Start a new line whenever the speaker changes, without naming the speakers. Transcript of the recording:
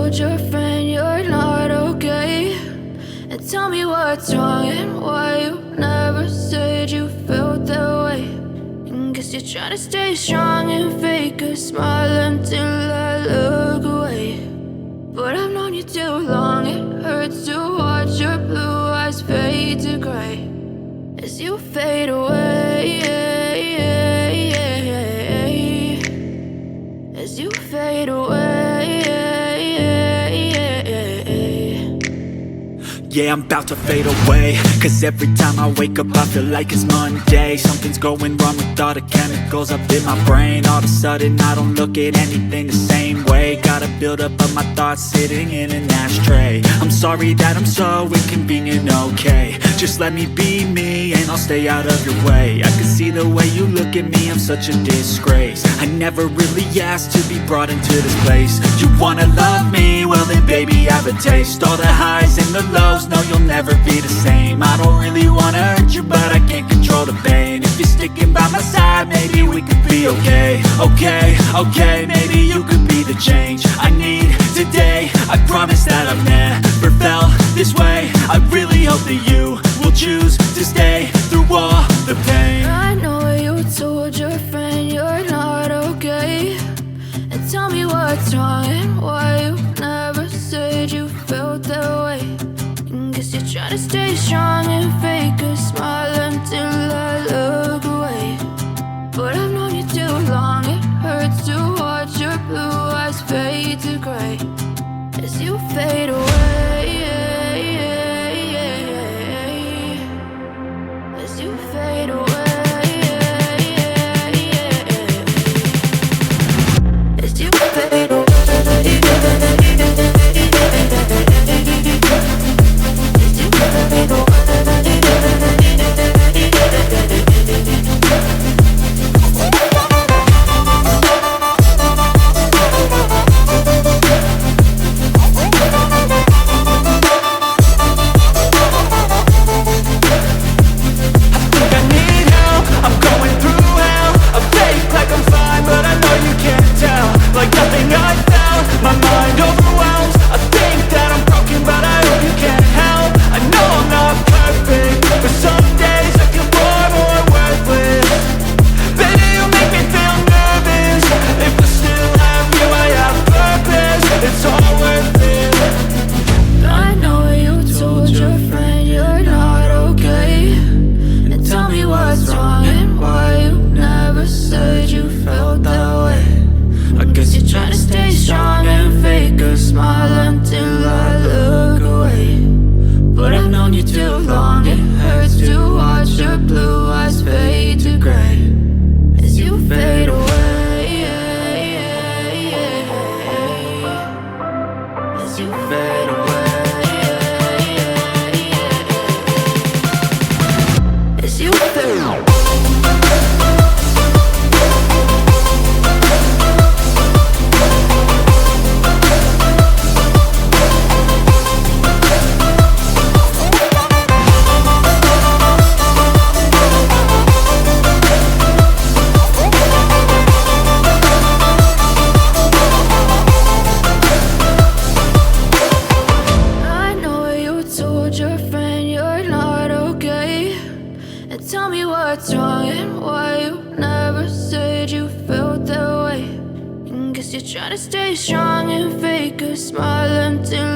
told your friend you're not okay, and tell me what's wrong and why you never said you felt that way. And guess you're trying to stay strong and fake a smile until I look away. But I've known you too long, it hurts to watch your blue eyes fade to gray as you fade away, as you fade away.
Yeah, I'm about to fade away, cause every time I wake up I feel like it's Monday. Something's going wrong with all the chemicals up in my brain. All of a sudden I don't look at anything the same way. Got a build up of my thoughts sitting in an ashtray. I'm sorry that I'm so inconvenient, okay. Just let me be me and I'll stay out of your way. I can see the way you look at me, I'm such a disgrace. I never really asked to be brought into this place. You wanna love me? Well then baby, have a taste. All the highs and the lows, no, you'll never be the same. I don't really wanna hurt you, but I can't control the pain. If you're sticking by my side, maybe we could be okay. Okay, maybe you could be the change I need today. I promise that I've never felt this way. I really hope that you will choose to stay through all the pain.
I know you told your friend you're not okay, and tell me what's wrong and why you never said you felt that way. And guess you're trying to stay strong and fake a smile until I look away. But I've known you too long, it hurts to watch your blue eyes fade to gray as you fade away, as you fade away. As you fade away. Tell me what's wrong and why you never said you felt that way. And guess you're trying to stay strong and fake a smile until